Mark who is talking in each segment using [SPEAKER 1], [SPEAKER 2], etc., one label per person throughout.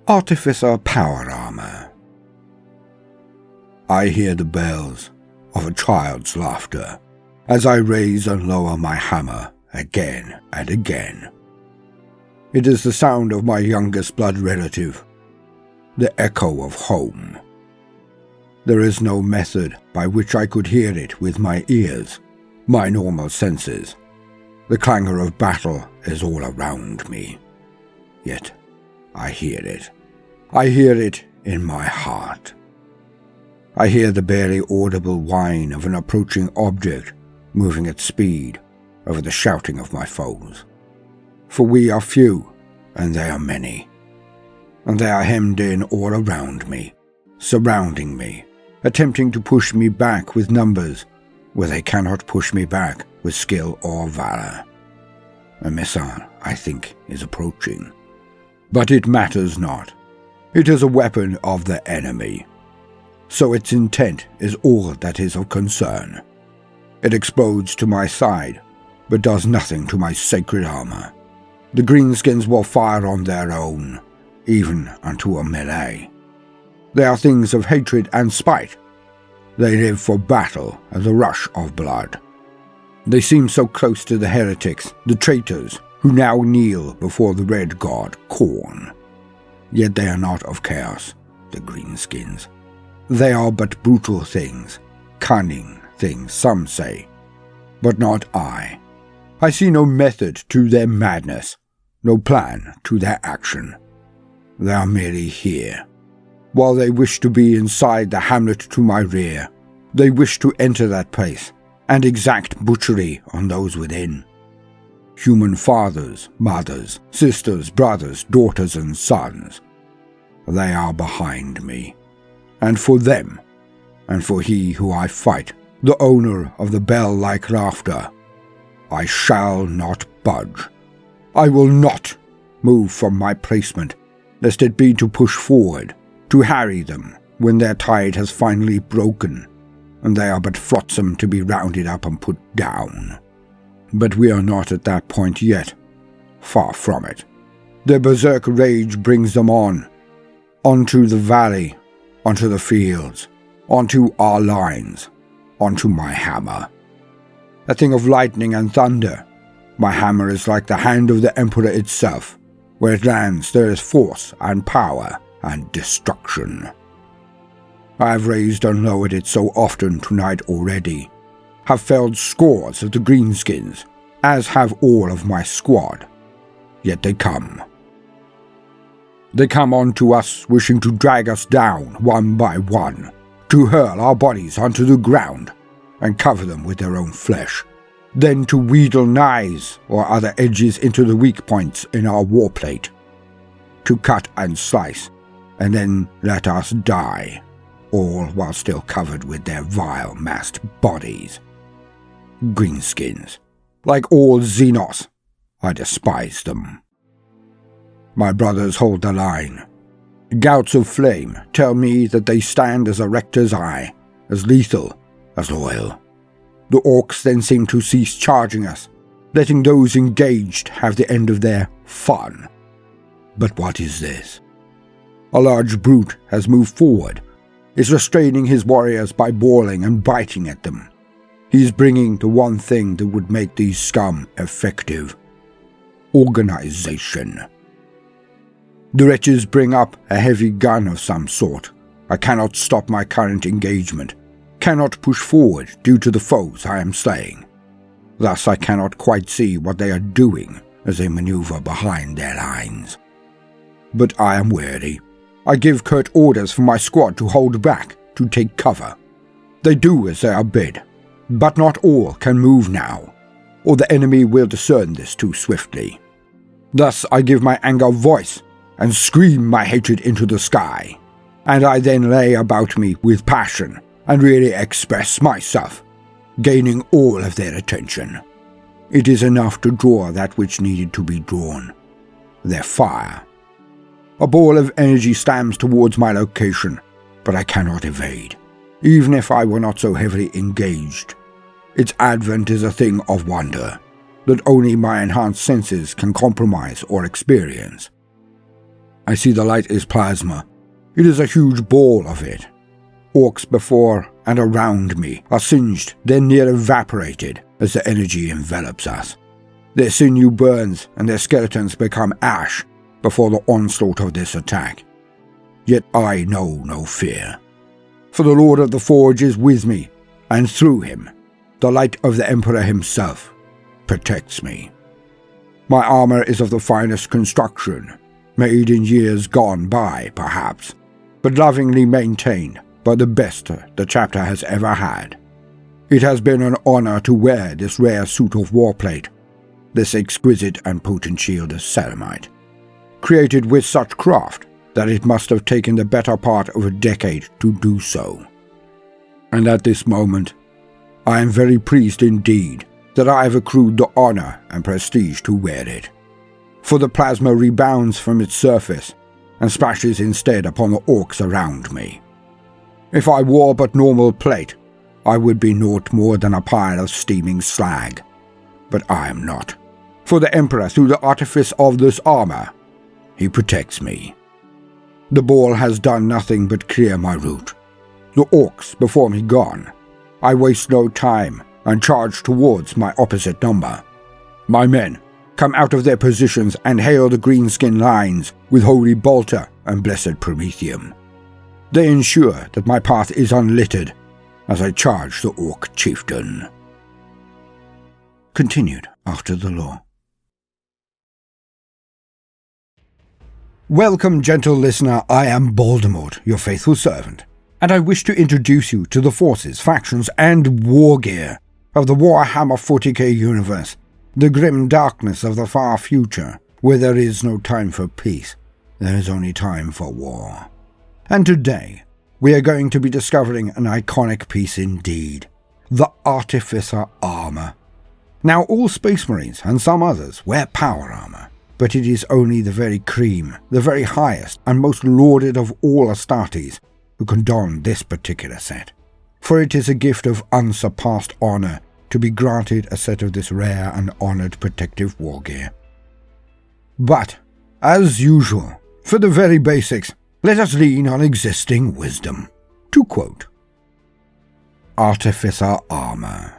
[SPEAKER 1] Artificer Power Armour. I hear the bells of a child's laughter as I raise and lower my hammer again and again. It is the sound of my youngest blood relative, the echo of home. There is no method by which I could hear it with my ears, my normal senses. The clangor of battle is all around me. Yet I hear it. I hear it in my heart. I hear the barely audible whine of an approaching object moving at speed over the shouting of my foes. For we are few, and they are many. And they are hemmed in all around me, surrounding me, attempting to push me back with numbers where they cannot push me back with skill or valor. A missile, I think, is approaching. But it matters not. It is a weapon of the enemy. So its intent is all that is of concern. It explodes to my side, but does nothing to my sacred armor. The greenskins will fire on their own, even unto a melee. They are things of hatred and spite. They live for battle and the rush of blood. They seem so close to the heretics, the traitors, who now kneel before the red god, Khorne. Yet they are not of chaos, the greenskins. They are but brutal things, cunning things, some say. But not I. I see no method to their madness, no plan to their action. They are merely here. While they wish to be inside the hamlet to my rear, they wish to enter that place and exact butchery on those within. Human fathers, mothers, sisters, brothers, daughters, and sons. They are behind me. And for them, and for he who I fight, the owner of the bell-like laughter, I shall not budge. I will not move from my placement, lest it be to push forward, to harry them when their tide has finally broken, and they are but flotsam to be rounded up and put down. But we are not at that point yet. Far from it. Their berserk rage brings them onto the valley, onto the fields, onto our lines, onto my hammer. A thing of lightning and thunder. My hammer is like the hand of the Emperor itself. Where it lands there is force and power and destruction. I have raised and lowered it so often tonight already, have felled scores of the greenskins, as have all of my squad. Yet they come. They come on to us, wishing to drag us down one by one, to hurl our bodies onto the ground and cover them with their own flesh, then to wheedle knives or other edges into the weak points in our warplate, to cut and slice, and then let us die, all while still covered with their vile massed bodies. Greenskins. Like all Xenos, I despise them. My brothers hold the line. Gouts of flame tell me that they stand as erect as I, as lethal, as loyal. The orcs then seem to cease charging us, letting those engaged have the end of their fun. But what is this? A large brute has moved forward, is restraining his warriors by bawling and biting at them. He is bringing the one thing that would make these scum effective. Organization. The wretches bring up a heavy gun of some sort. I cannot stop my current engagement, cannot push forward due to the foes I am slaying. Thus I cannot quite see what they are doing as they maneuver behind their lines. But I am wary. I give curt orders for my squad to hold back, to take cover. They do as they are bid. But not all can move now, or the enemy will discern this too swiftly. Thus I give my anger voice, and scream my hatred into the sky, and I then lay about me with passion, and really express myself, gaining all of their attention. It is enough to draw that which needed to be drawn, their fire. A ball of energy slams towards my location, but I cannot evade, even if I were not so heavily engaged. Its advent is a thing of wonder, that only my enhanced senses can compromise or experience. I see the light is plasma. It is a huge ball of it. Orcs before and around me are singed, then near evaporated as the energy envelops us. Their sinew burns and their skeletons become ash before the onslaught of this attack. Yet I know no fear. For the Lord of the Forge is with me, and through him, the light of the Emperor himself protects me. My armor is of the finest construction, made in years gone by, perhaps, but lovingly maintained by the best the chapter has ever had. It has been an honor to wear this rare suit of warplate, this exquisite and potent shield of ceramite, created with such craft that it must have taken the better part of a decade to do so. And at this moment, I am very pleased indeed that I have accrued the honor and prestige to wear it, for the plasma rebounds from its surface and splashes instead upon the orcs around me. If I wore but normal plate, I would be naught more than a pile of steaming slag. But I am not, for the Emperor, through the artifice of this armor, he protects me. The ball has done nothing but clear my route. The orcs before me gone, I waste no time and charge towards my opposite number. My men come out of their positions and hail the greenskin lines with holy bolter and blessed promethium. They ensure that my path is unlittered as I charge the orc chieftain. Continued after the law. Welcome, gentle listener. I am Voldemort, your faithful servant, and I wish to introduce you to the forces, factions, and war gear of the Warhammer 40k universe, the grim darkness of the far future, where there is no time for peace, there is only time for war. And today, we are going to be discovering an iconic piece indeed, the Artificer armor. Now, all Space Marines and some others wear power armor, but it is only the very cream, the very highest and most lauded of all Astartes who can don this particular set. For it is a gift of unsurpassed honor to be granted a set of this rare and honored protective war gear. But, as usual, for the very basics, let us lean on existing wisdom. To quote, Artificer armor.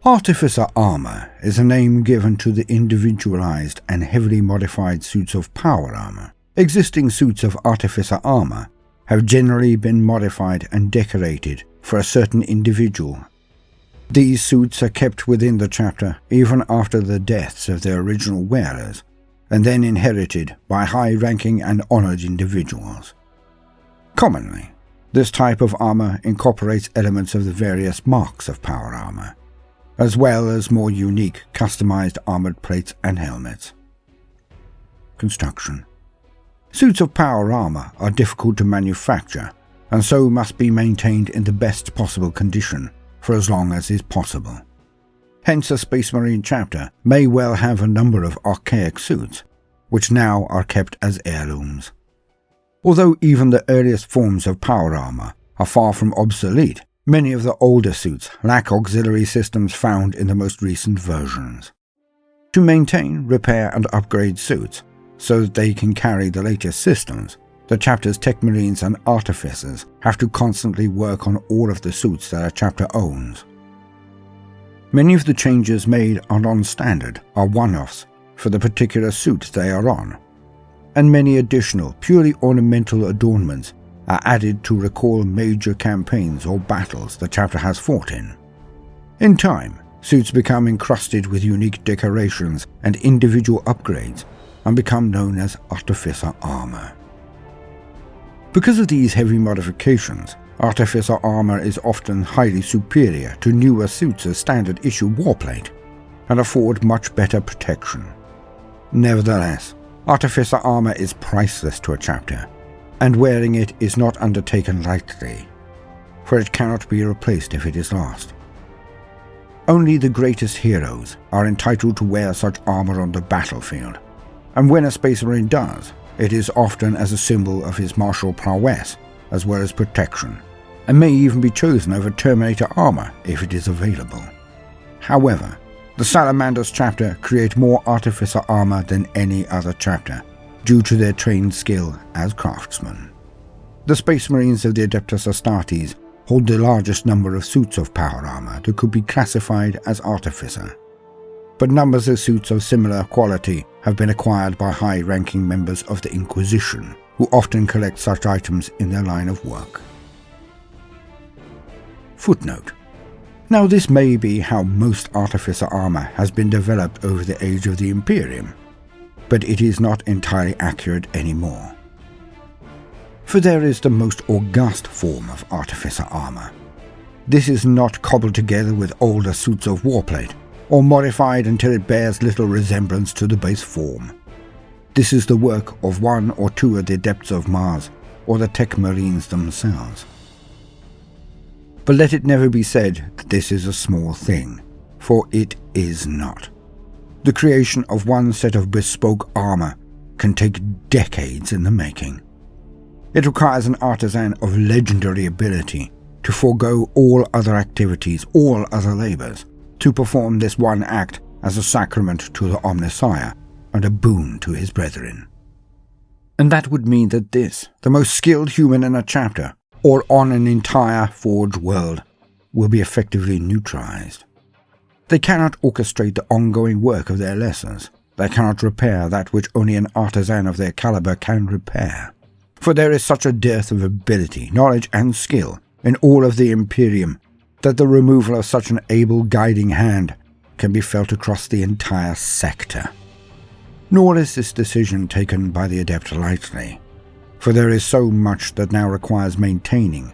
[SPEAKER 1] Artificer armor is a name given to the individualized and heavily modified suits of power armor. Existing suits of Artificer armor have generally been modified and decorated for a certain individual. These suits are kept within the chapter even after the deaths of their original wearers, and then inherited by high-ranking and honored individuals. Commonly, this type of armor incorporates elements of the various marks of power armor, as well as more unique, customized armored plates and helmets. Construction. Suits of power armor are difficult to manufacture, and so must be maintained in the best possible condition for as long as is possible. Hence, a Space Marine chapter may well have a number of archaic suits, which now are kept as heirlooms. Although even the earliest forms of power armor are far from obsolete, many of the older suits lack auxiliary systems found in the most recent versions. To maintain, repair, and upgrade suits so that they can carry the latest systems, the chapter's Tech Marines and Artificers have to constantly work on all of the suits that a chapter owns. Many of the changes made are non-standard, are one-offs for the particular suit they are on, and many additional, purely ornamental adornments are added to recall major campaigns or battles the chapter has fought in. In time, suits become encrusted with unique decorations and individual upgrades and become known as Artificer armor. Because of these heavy modifications, Artificer armor is often highly superior to newer suits as standard issue warplate, and afford much better protection. Nevertheless, Artificer armor is priceless to a chapter, and wearing it is not undertaken lightly, for it cannot be replaced if it is lost. Only the greatest heroes are entitled to wear such armor on the battlefield, and when a Space Marine does, it is often as a symbol of his martial prowess as well as protection, and may even be chosen over Terminator armor if it is available. However, the Salamanders chapter create more Artificer armor than any other chapter, due to their trained skill as craftsmen. The Space Marines of the Adeptus Astartes hold the largest number of suits of power armor that could be classified as Artificer. But numbers of suits of similar quality have been acquired by high-ranking members of the Inquisition, who often collect such items in their line of work. Footnote. Now this may be how most Artificer armor has been developed over the age of the Imperium, but it is not entirely accurate anymore. For there is the most august form of Artificer armor. This is not cobbled together with older suits of warplate, or modified until it bears little resemblance to the base form. This is the work of one or two of the Adepts of Mars, or the Tech Marines themselves. But let it never be said that this is a small thing, for it is not. The creation of one set of bespoke armor can take decades in the making. It requires an artisan of legendary ability to forego all other activities, all other labors, to perform this one act as a sacrament to the Omnissiah and a boon to his brethren. And that would mean that this, the most skilled human in a chapter, or on an entire forged world, will be effectively neutralized. They cannot orchestrate the ongoing work of their lessons. They cannot repair that which only an artisan of their caliber can repair. For there is such a dearth of ability, knowledge, and skill in all of the Imperium that the removal of such an able guiding hand can be felt across the entire sector. Nor is this decision taken by the Adept lightly, for there is so much that now requires maintaining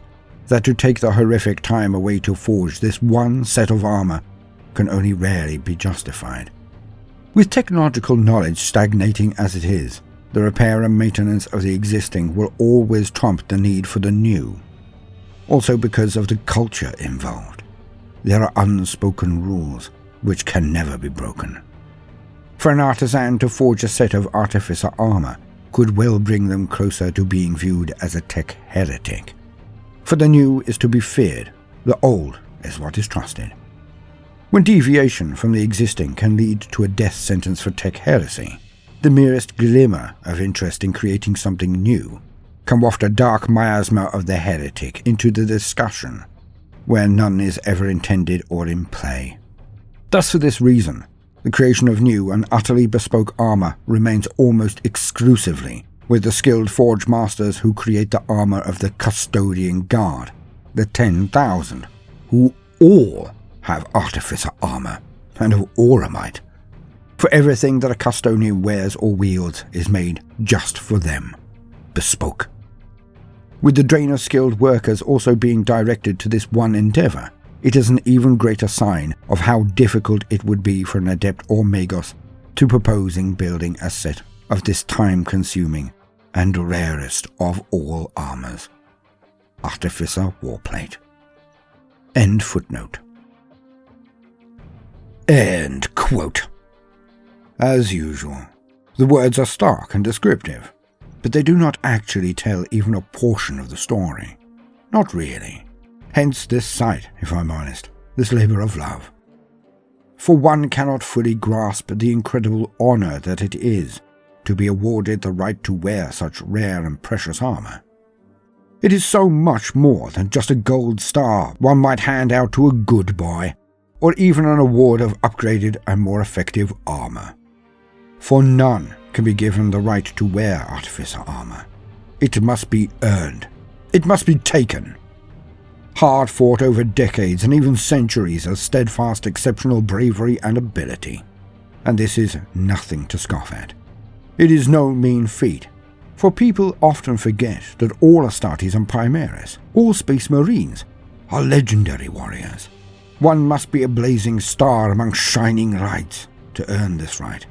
[SPEAKER 1] that to take the horrific time away to forge this one set of armor can only rarely be justified. With technological knowledge stagnating as it is, the repair and maintenance of the existing will always trump the need for the new. Also because of the culture involved. There are unspoken rules which can never be broken. For an artisan to forge a set of Artificer armor could well bring them closer to being viewed as a tech heretic. For the new is to be feared, the old is what is trusted. When deviation from the existing can lead to a death sentence for tech heresy, the merest glimmer of interest in creating something new can waft a dark miasma of the heretic into the discussion, where none is ever intended or in play. Thus for this reason, the creation of new and utterly bespoke armor remains almost exclusively with the skilled forge masters who create the armor of the Custodian Guard, the 10,000, who all have Artificer armor, and of Auramite. For everything that a custodian wears or wields is made just for them, bespoke. With the drain of skilled workers also being directed to this one endeavor, it is an even greater sign of how difficult it would be for an adept or magos to proposing building a set of this time-consuming and rarest of all armors, Artificer Warplate. End footnote. End quote. As usual, the words are stark and descriptive, but they do not actually tell even a portion of the story. Not really. Hence this sight, if I'm honest, this labor of love. For one cannot fully grasp the incredible honor that it is to be awarded the right to wear such rare and precious armor. It is so much more than just a gold star one might hand out to a good boy, or even an award of upgraded and more effective armor. For none can be given the right to wear Artificer armor. It must be earned. It must be taken. Hard fought over decades and even centuries of steadfast exceptional bravery and ability. And this is nothing to scoff at. It is no mean feat, for people often forget that all Astartes and Primaris, all Space Marines, are legendary warriors. One must be a blazing star among shining lights to earn this right.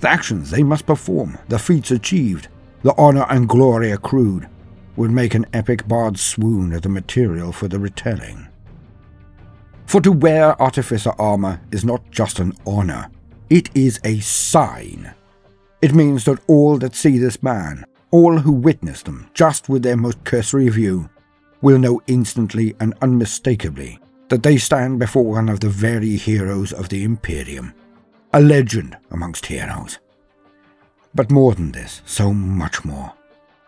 [SPEAKER 1] The actions they must perform, the feats achieved, the honor and glory accrued, would make an epic bard swoon at the material for the retelling. For to wear Artificer armor is not just an honor, it is a sign. It means that all that see this man, all who witness them just with their most cursory view, will know instantly and unmistakably that they stand before one of the very heroes of the Imperium, a legend amongst heroes. But more than this, so much more.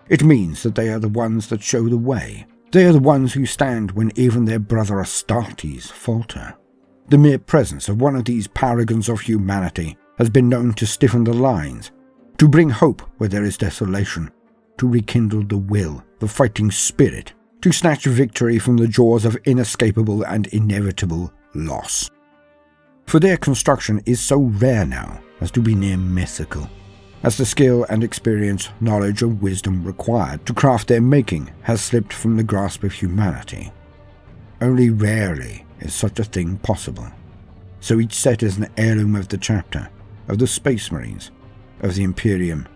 [SPEAKER 1] It means that they are the ones that show the way. They are the ones who stand when even their brother Astartes falter. The mere presence of one of these paragons of humanity has been known to stiffen the lines, to bring hope where there is desolation, to rekindle the will, the fighting spirit, to snatch victory from the jaws of inescapable and inevitable loss. For their construction is so rare now as to be near mythical, as the skill and experience, knowledge and wisdom required to craft their making has slipped from the grasp of humanity. Only rarely is such a thing possible. So each set is an heirloom of the chapter, of the Space Marines, of the Imperium,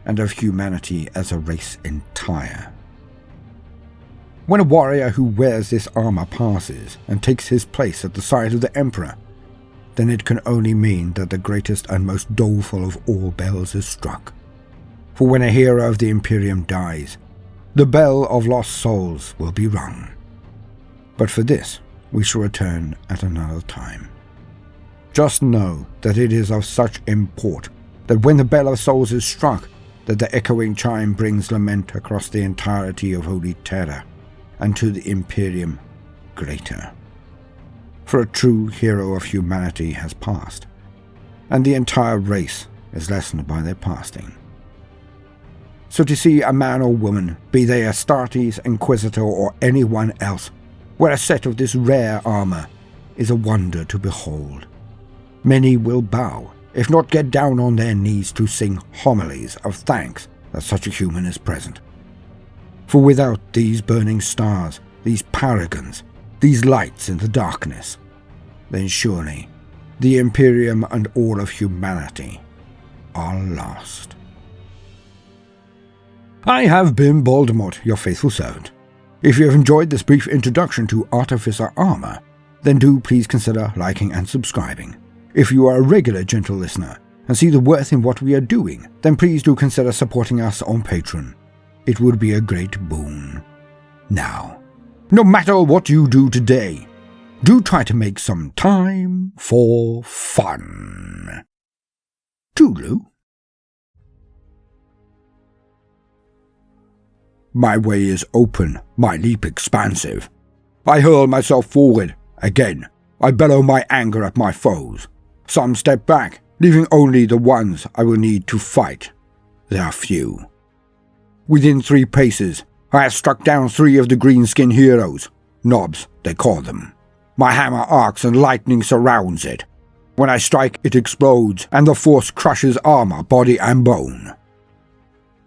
[SPEAKER 1] and of humanity as a race entire. When a warrior who wears this armor passes and takes his place at the side of the Emperor, then it can only mean that the greatest and most doleful of all bells is struck. For when a hero of the Imperium dies, the bell of lost souls will be rung. But for this, we shall return at another time. Just know that it is of such import that when the bell of souls is struck, that the echoing chime brings lament across the entirety of Holy Terra, and to the Imperium greater. For a true hero of humanity has passed, and the entire race is lessened by their passing. So to see a man or woman, be they Astartes, Inquisitor, or anyone else, wear a set of this rare armor is a wonder to behold. Many will bow, if not get down on their knees to sing homilies of thanks that such a human is present. For without these burning stars, these paragons, these lights in the darkness, then surely the Imperium and all of humanity are lost. I have been Voldemort, your faithful servant. If you have enjoyed this brief introduction to Artificer Armour, then do please consider liking and subscribing. If you are a regular gentle listener and see the worth in what we are doing, then please do consider supporting us on Patreon. It would be a great boon. Now, no matter what you do today, do try to make some time for fun. Toodaloo. My way is open, my leap expansive. I hurl myself forward. Again, I bellow my anger at my foes. Some step back, leaving only the ones I will need to fight. There are few. Within 3 paces, I have struck down 3 of the greenskin heroes. Knobs, they call them. My hammer arcs and lightning surrounds it. When I strike, it explodes, and the force crushes armor, body, and bone.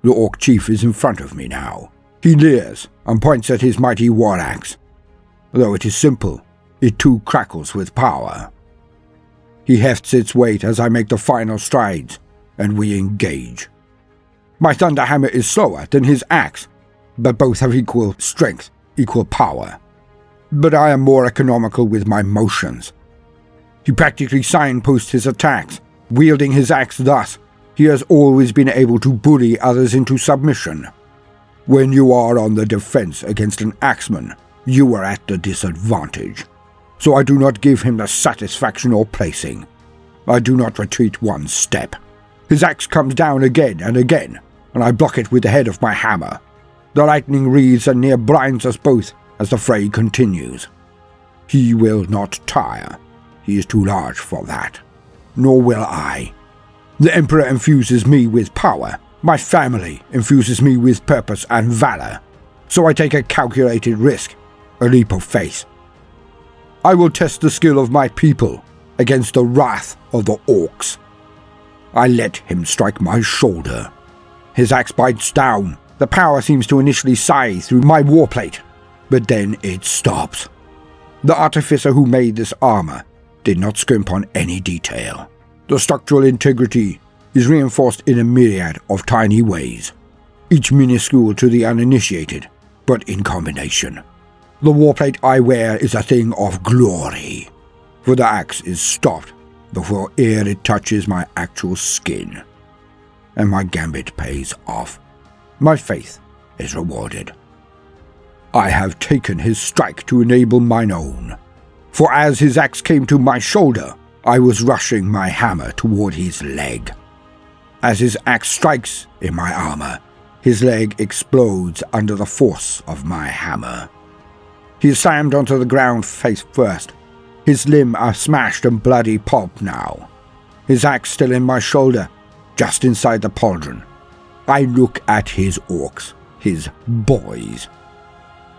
[SPEAKER 1] The orc chief is in front of me now. He leers and points at his mighty war axe. Though it is simple, it too crackles with power. He hefts its weight as I make the final strides, and we engage. My thunder hammer is slower than his axe, but both have equal strength, equal power. But I am more economical with my motions. He practically signposts his attacks. Wielding his axe thus, he has always been able to bully others into submission. When you are on the defense against an axeman, you are at the disadvantage. So I do not give him the satisfaction or placing. I do not retreat 1 step. His axe comes down again and again, and I block it with the head of my hammer. The lightning wreathes and near blinds us both as the fray continues. He will not tire. He is too large for that. Nor will I. The Emperor infuses me with power. My family infuses me with purpose and valor. So I take a calculated risk, a leap of faith. I will test the skill of my people against the wrath of the orcs. I let him strike my shoulder. His axe bites down. The power seems to initially sigh through my warplate, but then it stops. The artificer who made this armor did not scrimp on any detail. The structural integrity is reinforced in a myriad of tiny ways, each minuscule to the uninitiated, but in combination. The warplate I wear is a thing of glory, for the axe is stopped before ere it touches my actual skin, and my gambit pays off. My faith is rewarded. I have taken his strike to enable mine own, for as his axe came to my shoulder, I was rushing my hammer toward his leg. As his axe strikes in my armor, his leg explodes under the force of my hammer. He is slammed onto the ground face first. His limb are smashed and bloody pulp now. His axe still in my shoulder, just inside the pauldron. I look at his orcs, his boys.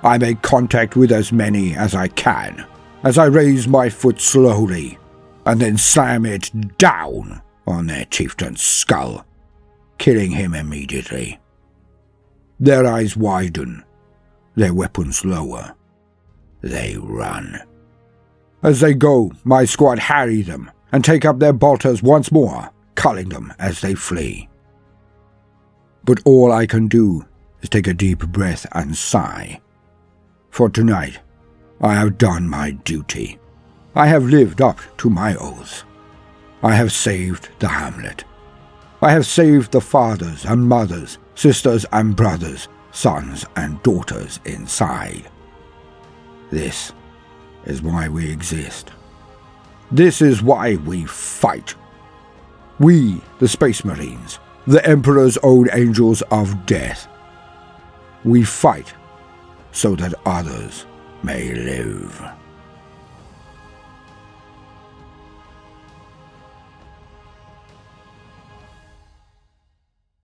[SPEAKER 1] I make contact with as many as I can, as I raise my foot slowly, and then slam it down on their chieftain's skull, killing him immediately. Their eyes widen, their weapons lower. They run. As they go, my squad harry them and take up their bolters once more, culling them as they flee. But all I can do is take a deep breath and sigh. For tonight, I have done my duty. I have lived up to my oath. I have saved the hamlet. I have saved the fathers and mothers, sisters and brothers, sons and daughters inside. This is why we exist. This is why we fight. We, the Space Marines, the Emperor's own angels of death. We fight so that others may live.